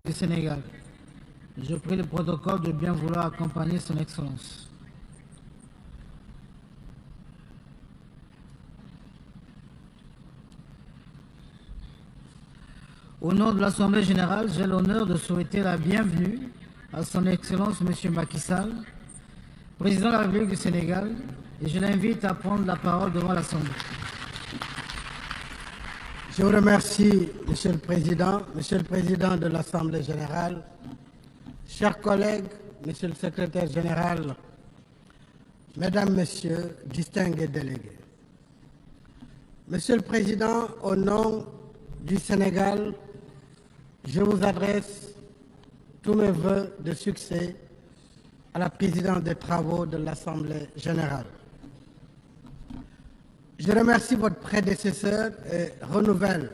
du Sénégal. Je prie le protocole de bien vouloir accompagner son Excellence. Au nom de l'Assemblée générale, j'ai l'honneur de souhaiter la bienvenue à son Excellence M. Macky Sall, président de la République du Sénégal, et je l'invite à prendre la parole devant l'Assemblée. Je vous remercie, Monsieur le Président de l'Assemblée générale, chers collègues, Monsieur le Secrétaire général, Mesdames, Messieurs, distingués délégués. Monsieur le Président, au nom du Sénégal, je vous adresse tous mes vœux de succès à la présidence des travaux de l'Assemblée générale. Je remercie votre prédécesseur et renouvelle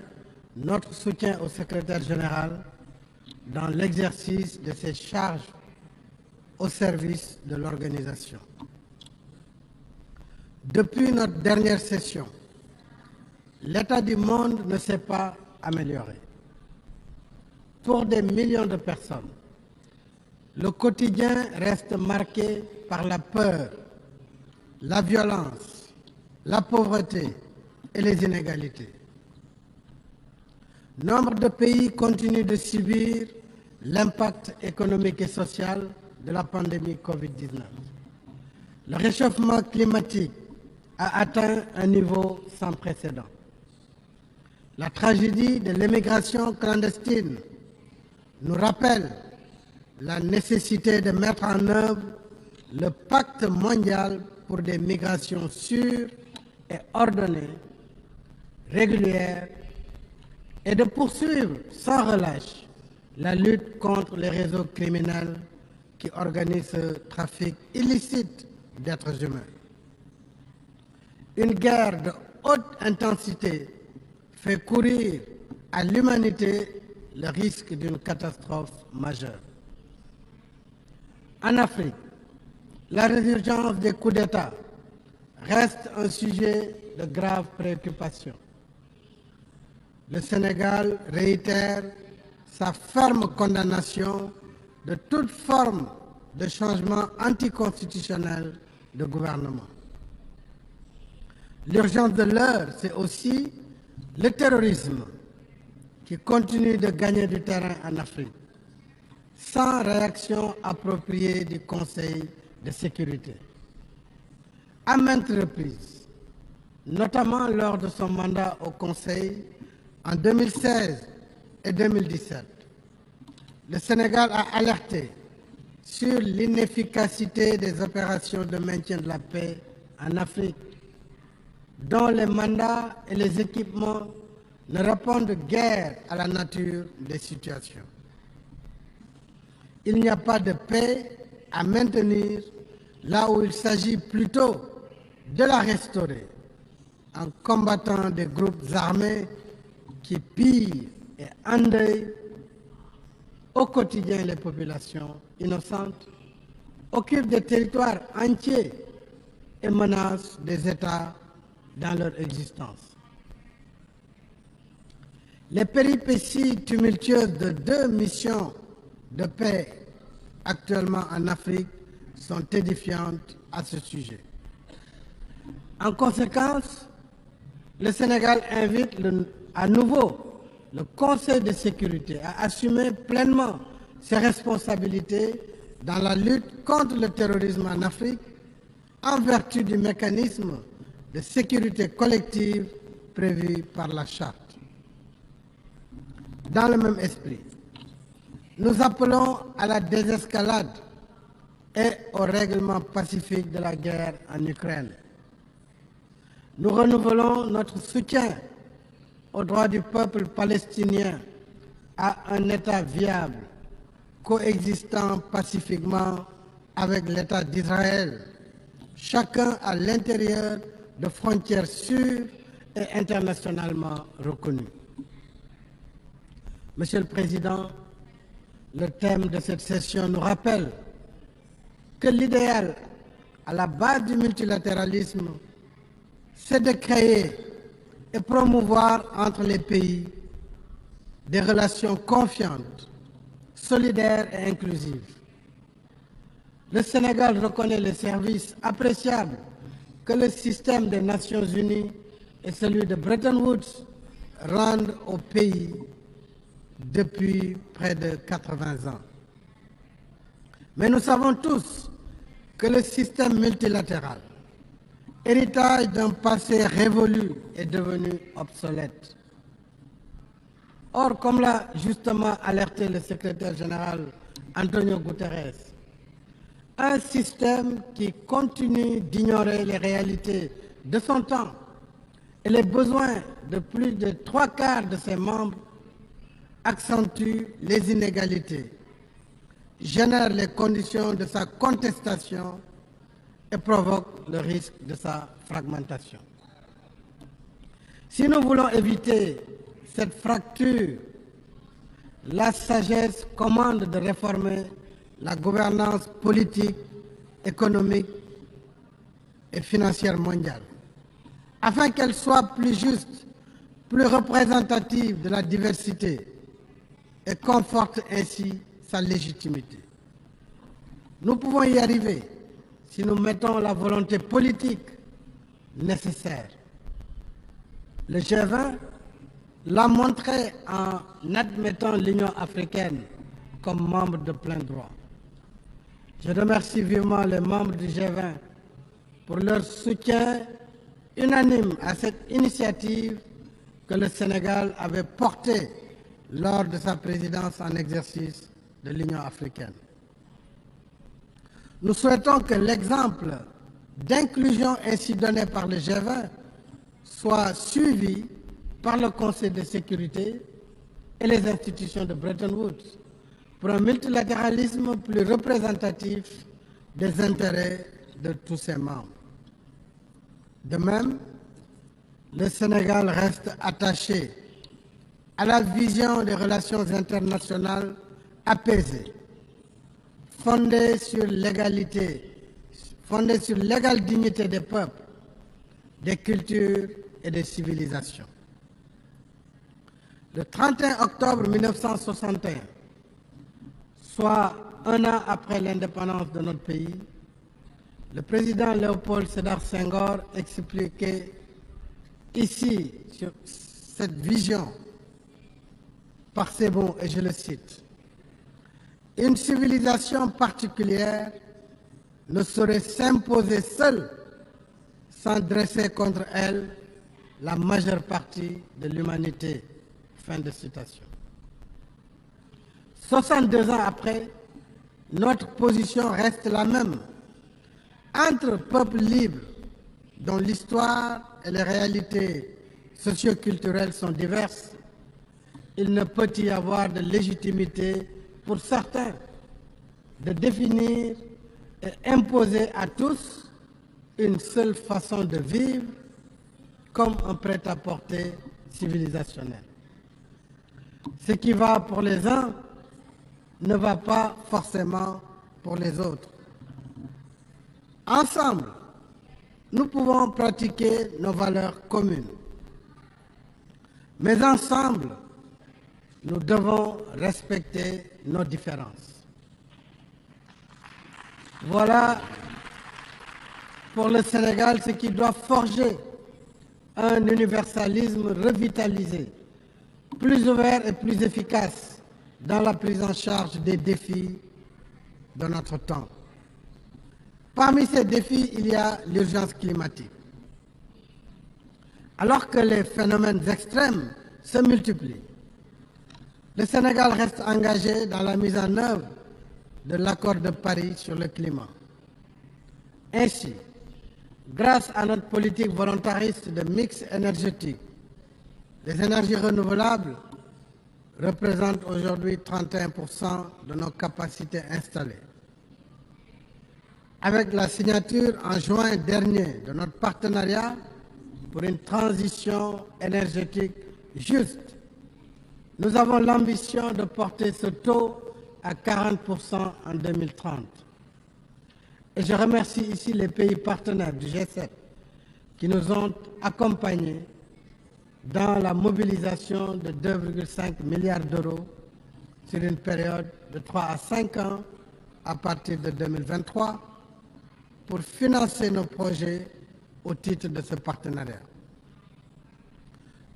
notre soutien au secrétaire général dans l'exercice de ses charges au service de l'organisation. Depuis notre dernière session, l'état du monde ne s'est pas amélioré. Pour des millions de personnes, le quotidien reste marqué par la peur, la violence, la pauvreté et les inégalités. Nombre de pays continuent de subir l'impact économique et social de la pandémie Covid-19. Le réchauffement climatique a atteint un niveau sans précédent. La tragédie de l'immigration clandestine nous rappelle la nécessité de mettre en œuvre le pacte mondial pour des migrations sûres et ordonnées, régulières, et de poursuivre sans relâche la lutte contre les réseaux criminels qui organisent ce trafic illicite d'êtres humains. Une guerre de haute intensité fait courir à l'humanité le risque d'une catastrophe majeure. En Afrique, la résurgence des coups d'État reste un sujet de grave préoccupation. Le Sénégal réitère sa ferme condamnation de toute forme de changement anticonstitutionnel de gouvernement. L'urgence de l'heure, c'est aussi le terrorisme qui continue de gagner du terrain en Afrique, sans réaction appropriée du Conseil de sécurité. À maintes reprises, notamment lors de son mandat au Conseil en 2016 et 2017, le Sénégal a alerté sur l'inefficacité des opérations de maintien de la paix en Afrique, dont les mandats et les équipements ne répondent guère à la nature des situations. Il n'y a pas de paix à maintenir là où il s'agit plutôt de la restaurer en combattant des groupes armés qui pillent et endeuillent au quotidien les populations innocentes, occupent des territoires entiers et menacent des États dans leur existence. Les péripéties tumultueuses de deux missions de paix actuellement en Afrique sont édifiantes à ce sujet. En conséquence, le Sénégal invite à nouveau le Conseil de sécurité à assumer pleinement ses responsabilités dans la lutte contre le terrorisme en Afrique en vertu du mécanisme de sécurité collective prévu par la Charte. Dans le même esprit, nous appelons à la désescalade et au règlement pacifique de la guerre en Ukraine. Nous renouvelons notre soutien au droit du peuple palestinien à un État viable, coexistant pacifiquement avec l'État d'Israël, chacun à l'intérieur de frontières sûres et internationalement reconnues. Monsieur le Président, le thème de cette session nous rappelle que l'idéal à la base du multilatéralisme, c'est de créer et promouvoir entre les pays des relations confiantes, solidaire et inclusive. Le Sénégal reconnaît les services appréciables que le système des Nations Unies et celui de Bretton Woods rendent au pays depuis près de 80 ans. Mais nous savons tous que le système multilatéral, héritage d'un passé révolu, est devenu obsolète. Or, comme l'a justement alerté le secrétaire général Antonio Guterres, un système qui continue d'ignorer les réalités de son temps et les besoins de plus de 3/4 de ses membres accentue les inégalités, génère les conditions de sa contestation et provoque le risque de sa fragmentation. Si nous voulons éviter cette fracture, la sagesse commande de réformer la gouvernance politique, économique et financière mondiale, afin qu'elle soit plus juste, plus représentative de la diversité et conforte ainsi sa légitimité. Nous pouvons y arriver si nous mettons la volonté politique nécessaire. Le G20 l'a montré en admettant l'Union africaine comme membre de plein droit. Je remercie vivement les membres du G20 pour leur soutien unanime à cette initiative que le Sénégal avait portée lors de sa présidence en exercice de l'Union africaine. Nous souhaitons que l'exemple d'inclusion ainsi donné par le G20 soit suivi par le Conseil de sécurité et les institutions de Bretton Woods pour un multilatéralisme plus représentatif des intérêts de tous ses membres. De même, le Sénégal reste attaché à la vision des relations internationales apaisées, fondées sur l'égalité, fondées sur l'égale dignité des peuples, des cultures et des civilisations. Le 31 octobre 1961, soit un an après l'indépendance de notre pays, le président Léopold Sédar Senghor expliquait ici, sur cette vision, par ces mots, et je le cite, « Une civilisation particulière ne saurait s'imposer seule sans dresser contre elle la majeure partie de l'humanité. » Fin de citation. 62 ans après, notre position reste la même. Entre peuples libres, dont l'histoire et les réalités socio-culturelles sont diverses, il ne peut y avoir de légitimité pour certains de définir et imposer à tous une seule façon de vivre comme un prêt-à-porter civilisationnel. Ce qui va pour les uns ne va pas forcément pour les autres. Ensemble, nous pouvons pratiquer nos valeurs communes. Mais ensemble, nous devons respecter nos différences. Voilà pour le Sénégal ce qui doit forger un universalisme revitalisé, plus ouvert et plus efficace dans la prise en charge des défis de notre temps. Parmi ces défis, il y a l'urgence climatique. Alors que les phénomènes extrêmes se multiplient, le Sénégal reste engagé dans la mise en œuvre de l'accord de Paris sur le climat. Ainsi, grâce à notre politique volontariste de mix énergétique, les énergies renouvelables représentent aujourd'hui 31% de nos capacités installées. Avec la signature en juin dernier de notre partenariat pour une transition énergétique juste, nous avons l'ambition de porter ce taux à 40% en 2030. Et je remercie ici les pays partenaires du G7 qui nous ont accompagnés dans la mobilisation de 2,5 milliards d'euros sur une période de 3 à 5 ans à partir de 2023 pour financer nos projets au titre de ce partenariat.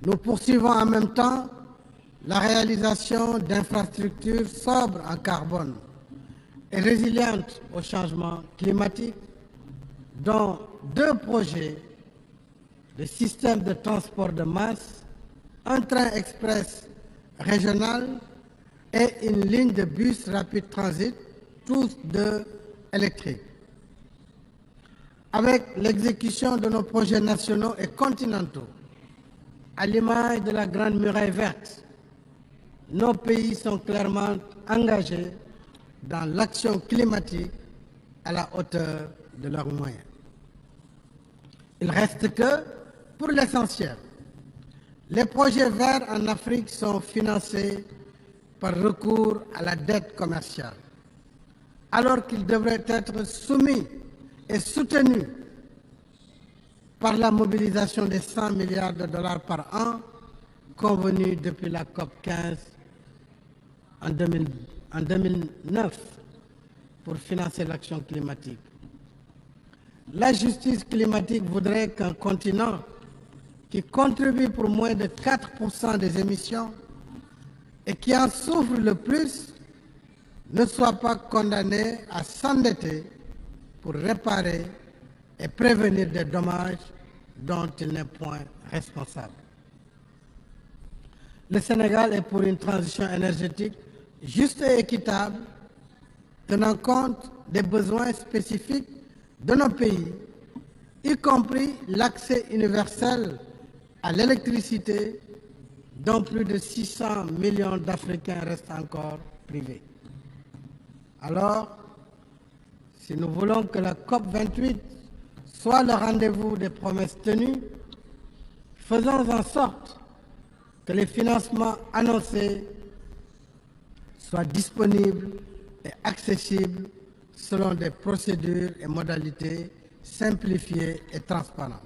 Nous poursuivons en même temps la réalisation d'infrastructures sobres en carbone et résilientes au changement climatique, dont 2 projets de système de transport de masse, un train express régional et une ligne de bus rapide transit, tous 2 électriques. Avec l'exécution de nos projets nationaux et continentaux, à l'image de la Grande Muraille verte, nos pays sont clairement engagés dans l'action climatique à la hauteur de leurs moyens. Il reste que, pour l'essentiel, les projets verts en Afrique sont financés par recours à la dette commerciale, alors qu'ils devraient être soumis et soutenus par la mobilisation des 100 milliards de dollars par an convenue depuis la COP 15 en 2009 pour financer l'action climatique. La justice climatique voudrait qu'un continent qui contribue pour moins de 4% des émissions et qui en souffre le plus ne soit pas condamné à s'endetter pour réparer et prévenir des dommages dont il n'est point responsable. Le Sénégal est pour une transition énergétique juste et équitable, tenant compte des besoins spécifiques de nos pays, y compris l'accès universel à l'électricité, dont plus de 600 millions d'Africains restent encore privés. Alors, si nous voulons que la COP 28 soit le rendez-vous des promesses tenues, faisons en sorte que les financements annoncés soient disponibles et accessibles selon des procédures et modalités simplifiées et transparentes.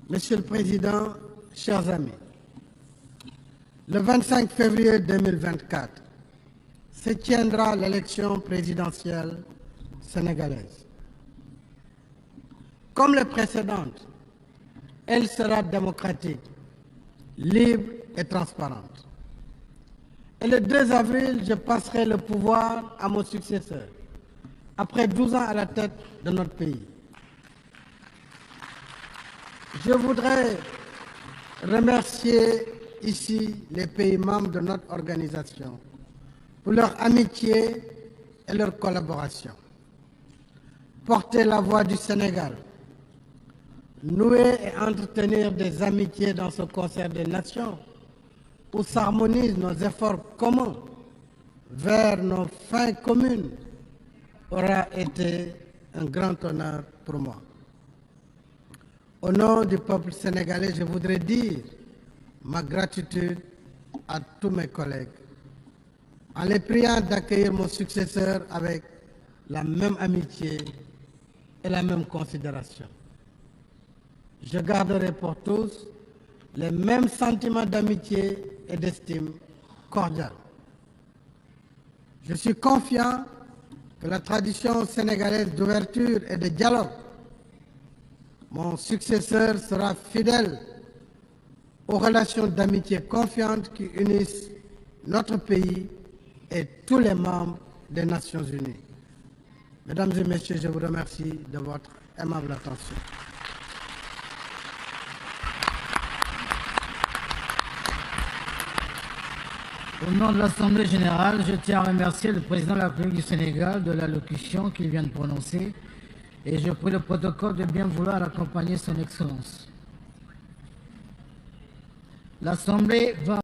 Monsieur le Président, chers amis, le 25 février 2024 se tiendra l'élection présidentielle sénégalaise. Comme les précédentes, elle sera démocratique, libre et transparente. Et le 2 avril, je passerai le pouvoir à mon successeur, après 12 ans à la tête de notre pays. Je voudrais remercier ici les pays membres de notre organisation pour leur amitié et leur collaboration. Porter la voix du Sénégal, nouer et entretenir des amitiés dans ce concert des nations où s'harmonisent nos efforts communs vers nos fins communes aura été un grand honneur pour moi. Au nom du peuple sénégalais, je voudrais dire ma gratitude à tous mes collègues, en les priant d'accueillir mon successeur avec la même amitié et la même considération. Je garderai pour tous les mêmes sentiments d'amitié et d'estime cordiale. Je suis confiant que la tradition sénégalaise d'ouverture et de dialogue, mon successeur sera fidèle aux relations d'amitié confiantes qui unissent notre pays et tous les membres des Nations Unies. Mesdames et Messieurs, je vous remercie de votre aimable attention. Au nom de l'Assemblée générale, je tiens à remercier le président de la République du Sénégal de l'allocution qu'il vient de prononcer et je prie le protocole de bien vouloir accompagner son Excellence. L'Assemblée va